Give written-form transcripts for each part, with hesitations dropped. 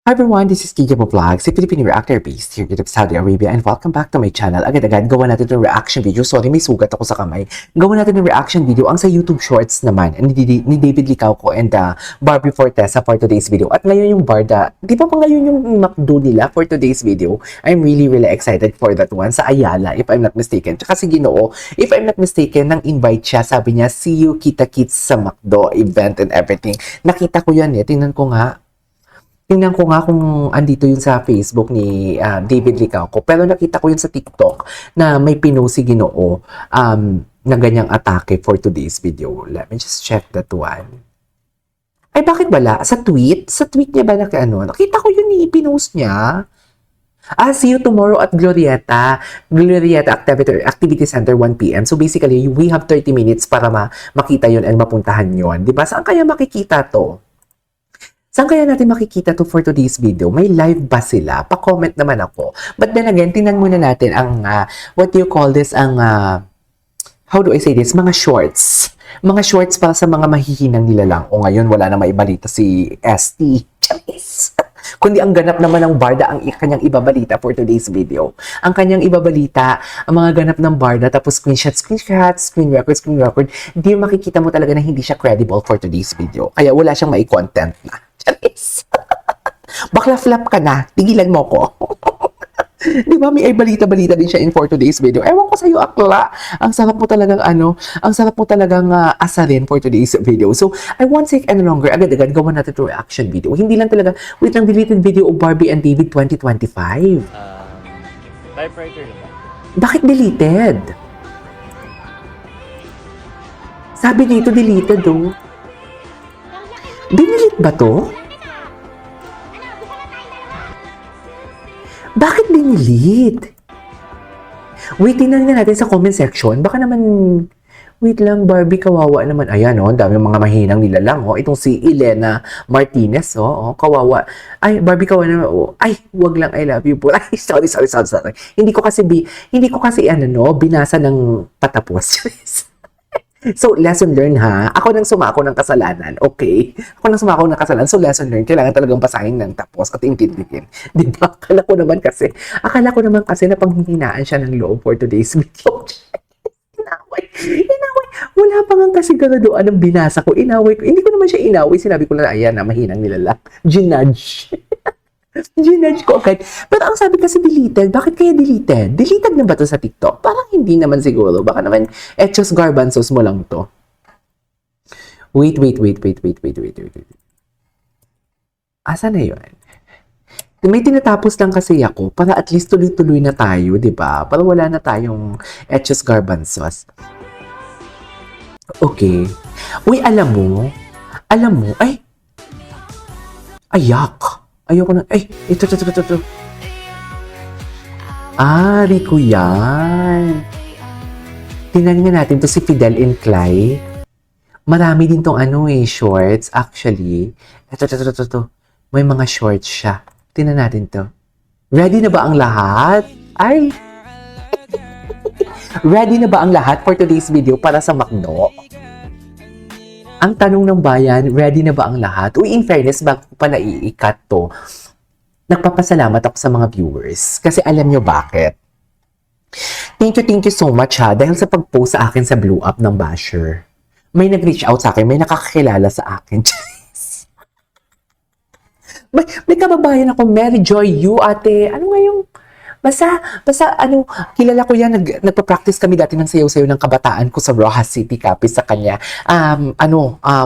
Hi everyone, this is Kija Vlogs, a Filipino reactor based here in Saudi Arabia, and welcome back to my channel. Agad-agad, gawa natin ng reaction video. Sorry, may sugat ako sa kamay. Gawa natin ng reaction video ang sa YouTube Shorts naman ni David Licauco and Barbie Fortesa for today's video. At ngayon yung Barda, di ba pa ngayon yung McDo nila for today's video? I'm really excited for that one sa Ayala, if I'm not mistaken. Tsaka si Ginoo, if I'm not mistaken, nang invite siya, sabi niya, see you kita-kits sa McDo event and everything. Nakita ko yan eh, tingnan ko nga kung andito yun sa Facebook ni David Licauco. Pero nakita ko yun sa TikTok na may pinost si Ginoo na ganyang atake for today's video. Let me just check that one. Ay, bakit wala? Sa tweet? Sa tweet niya ba nakita ko yun pinost niya. See you tomorrow at Glorieta Activity Center 1 p.m. So basically, we have 30 minutes para makita yun and mapuntahan yun. Diba? Saan kaya makikita to? Saan kaya natin makikita to for today's video? May live ba sila? Pa-comment naman ako. But then again, tingnan muna natin ang, what do you call this, ang, how do I say this? Mga shorts. Mga shorts para sa mga mahihinang nilalang. O ngayon, wala na maibalita si ST. Charis! Kundi ang ganap naman ng Barda ang kanyang ibabalita for today's video. Ang kanyang ibabalita, ang mga ganap ng Barda, tapos screen record, hindi makikita mo talaga na hindi siya credible for today's video. Kaya wala siyang mai-content na. Charis! Bakla flap ka na, tigilan mo ko. Di ba, may balita-balita din siya in for today's video. Ewan ko sa'yo, akla. Ang sarap mo talagang asarin for today's video. So, I won't take any longer. Agad-agad, gawa natin ito reaction video. Hindi lang talaga, wait lang, deleted video of Barbie and David 2025. Typewriter naman. Bakit deleted? Sabi dito, deleted oh. Dinelete ba to? Bakit dinelete? Wait, tingnan nga natin sa comment section. Baka naman, wait lang, Barbie, kawawa naman. Ayan, oh, dami mga mahinang nilalang, oh. Itong si Elena Martinez, oh, kawawa. Ay, Barbie, kawawa naman, oh. Ay, wag lang, I love you po. Ay, sorry. Hindi ko kasi, binasa ng patapos. So, lesson learned ha. Ako nang sumako ng kasalanan. Okay? Ako nang sumako ng kasalanan. So, lesson learned. Kailangan talagang basahin ng tapos at intindihin. Diba? Akala ko naman kasi na panghihinaan siya ng loob for today's video. Inaway. Wala pa nga kasi gano'n ang binasa ko. Inaway ko. Hindi ko naman siya inaway. Sinabi ko na, ayan na, mahinang nilala. Ginudge. Ginudge ko agad. Pero ang sabi kasi deleted. Bakit kaya deleted? Deleted na ba to sa TikTok? Parang hindi naman siguro. Baka naman Echos Garbanzos mo lang to. Wait. Asa na yun? May tinatapos lang kasi ako para at least tuloy-tuloy na tayo, di ba? Para wala na tayong Echos Garbanzos. Okay. Uy, alam mo, ay, ayak. Ayoko na. Ay, ito. Rico yan. Tingnan nga natin to si Fidel and Clay. Marami din tong shorts. Actually, ito. May mga shorts siya. Tingnan natin to. Ready na ba ang lahat? Ay! Ready na ba ang lahat for today's video para sa McDo? Ang tanong ng bayan, ready na ba ang lahat? Uy, in fairness, bago ko pala i-cut to, nagpapasalamat ako sa mga viewers. Kasi alam nyo bakit? Thank you so much ha. Dahil sa pag-post sa akin sa Blue Up ng Basher, may nag-reach out sa akin, may nakakakilala sa akin. may kababayan ako, Mary Joy, you ate, ano nga yung... Basta, kilala ko yan, nagpa-practice kami dati ng sayaw-sayaw ng kabataan ko sa Rojas City, Capiz, sa kanya.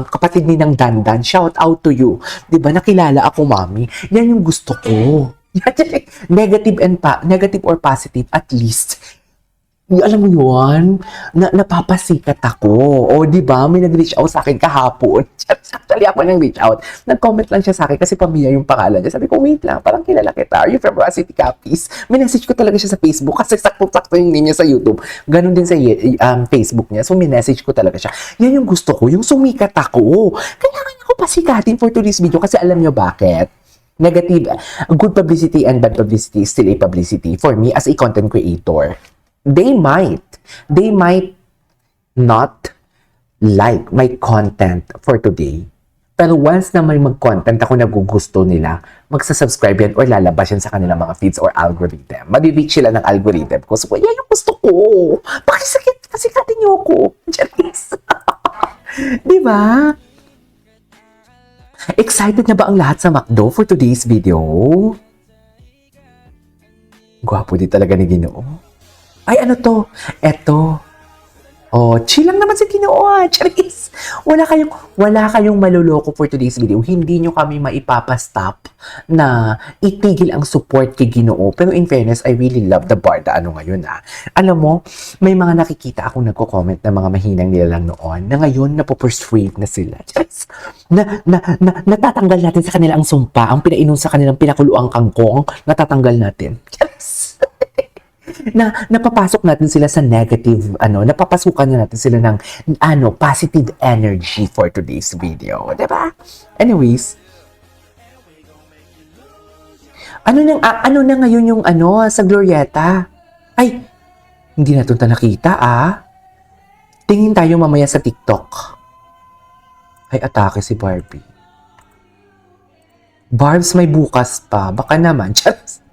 Kapatid ni ng Dandan, shout out to you. Diba, nakilala ako, mami. Yan yung gusto ko. Negative or positive, at least. Alam mo yun, napapasikat ako. O, di ba, may nag-reach out sa akin kahapon. Actually, ako nag-reach out. Nag-comment lang siya sa akin kasi pamilya yung pangalan niya. Sabi ko, wait lang, parang kilala kita. Are you from Rojas City, Capiz? Minessage ko talaga siya sa Facebook kasi sakto-sakto yung name niya sa YouTube. Ganon din sa Facebook niya. So, minessage ko talaga siya. Yan yung gusto ko, yung sumikat ako. Kailangan ako pasikatin for today's video kasi alam niyo bakit? Negative, good publicity and bad publicity is still a publicity for me as a content creator. They might not like my content for today. Pero once na may mag-content ako na gugusto nila, magsasubscribe yan or lalabas yan sa kanilang mga feeds or algorithm. Madi-reach sila ng algorithm ko. So, yan yung gusto ko. Pasikatin niyo ako. Charis. Di ba? Excited na ba ang lahat sa McDo for today's video? Gwapo din talaga ni Ginoo. Ay, ano to? Eto. Oh, chill lang naman si Ginoo. Charis. Wala kayong maluloko for today's video. Hindi nyo kami maipapastop na itigil ang support kay Ginoo. Pero in fairness, I really love the Barda ngayon Alam mo, may mga nakikita akong nagko-comment na mga mahinang nila lang noon na ngayon napopersuade na sila. Charis. Natatanggal natin sa kanila ang sumpa, ang pinainom sa kanilang pinakuluang kangkong, natatanggal natin. Charis. Napapasok natin sila sa negative, napapasukan na natin sila ng, positive energy for today's video. Diba? Anyways, ano na ngayon yung, sa Glorieta? Ay, hindi na ito nakita, Tingin tayo mamaya sa TikTok. Ay, atake si Barbie. Barbs, may bukas pa. Baka naman. Just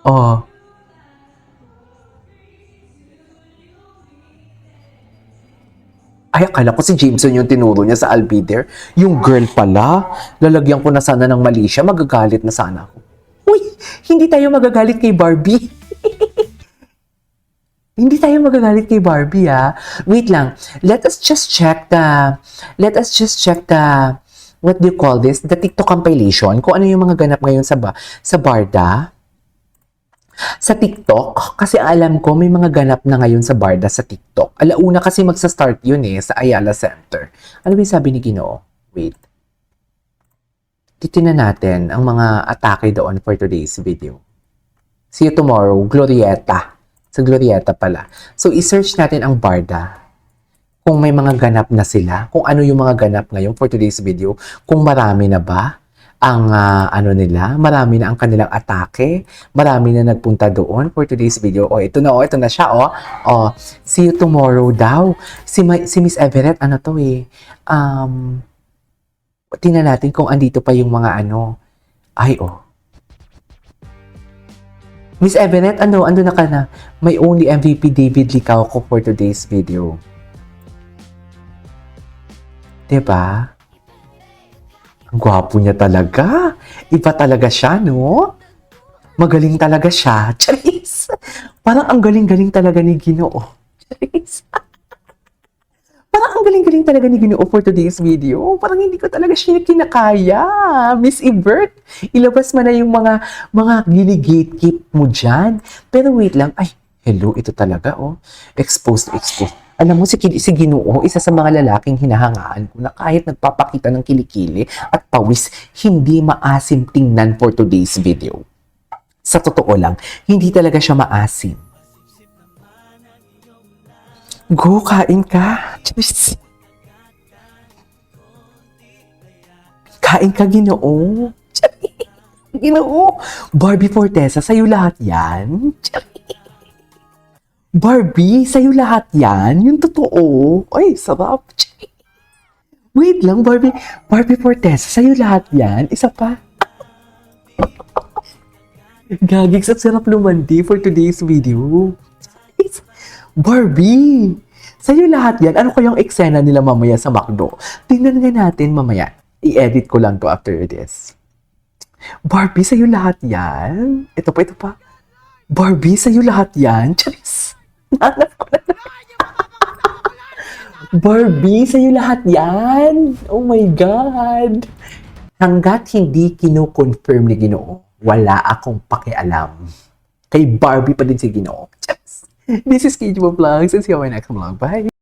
oh. Ay, akala ko si Jameson yung tinuro niya sa Albider. Yung girl pala. Lalagyan ko na sana ng mali siya. Magagalit na sana ako. Uy, hindi tayo magagalit kay Barbie. Hindi tayo magagalit kay Barbie, Wait lang. Let us just check the, what do you call this? The TikTok compilation. Kung ano yung mga ganap ngayon sa Barda. Sa TikTok, kasi alam ko may mga ganap na ngayon sa Barda sa TikTok. Alauna kasi magsa-start yun sa Ayala Center. Ano ba yung sabi ni Ginoo? Wait. Titignan natin ang mga atake doon for today's video. See you tomorrow, Glorieta. Sa Glorieta pala. So, i-search natin ang Barda. Kung may mga ganap na sila. Kung ano yung mga ganap ngayon for today's video. Kung marami na ba ang nila, marami na ang kanilang atake, marami na nagpunta doon for today's video. Ito na siya, see you tomorrow daw. Si Miss Everett, tingnan natin kung andito pa yung mga Miss Everett, ando na ka na. May only MVP David Licao ko for today's video. Diba? Ang gwapo niya talaga. Iba talaga siya, no? Magaling talaga siya. Charis! Parang ang galing-galing talaga ni Ginoo. Charis! Parang ang galing-galing talaga ni Ginoo for today's video. Parang hindi ko talaga siya kinakaya. Miss Evert, ilabas mo na yung mga gini-gatekeep mo dyan. Pero wait lang. Ay, hello, ito talaga, Exposed. Alam mo, si Ginoo, isa sa mga lalaking hinahangaan ko na kahit nagpapakita ng kilikili at pawis, hindi maasim tingnan for today's video. Sa totoo lang, hindi talaga siya maasim. Go, kain ka. Cheers. Kain ka, Ginoo. Ginoo. Barbie Fortesa, sa'yo lahat yan. Barbie, sa'yo lahat yan? Yung totoo. Ay, sarap. Wait lang, Barbie Fortesa, sa'yo lahat yan? Isa pa. Gagigs at sarap lumandi for today's video. Barbie, sa'yo lahat yan? Ano kayang eksena nila mamaya sa McDo? Tingnan nga natin mamaya. I-edit ko lang to after this. Barbie, sa'yo lahat yan? Ito pa. Barbie, sa'yo lahat yan? Charis. Hanap ko na. Barbie, sa'yo lahat yan? Oh my God. Hanggat hindi kino-confirm ni Ginoo, wala akong pakialam. Kay Barbie pa din si Ginoo. This is KJ Vlogs and see you on my next vlog. Bye!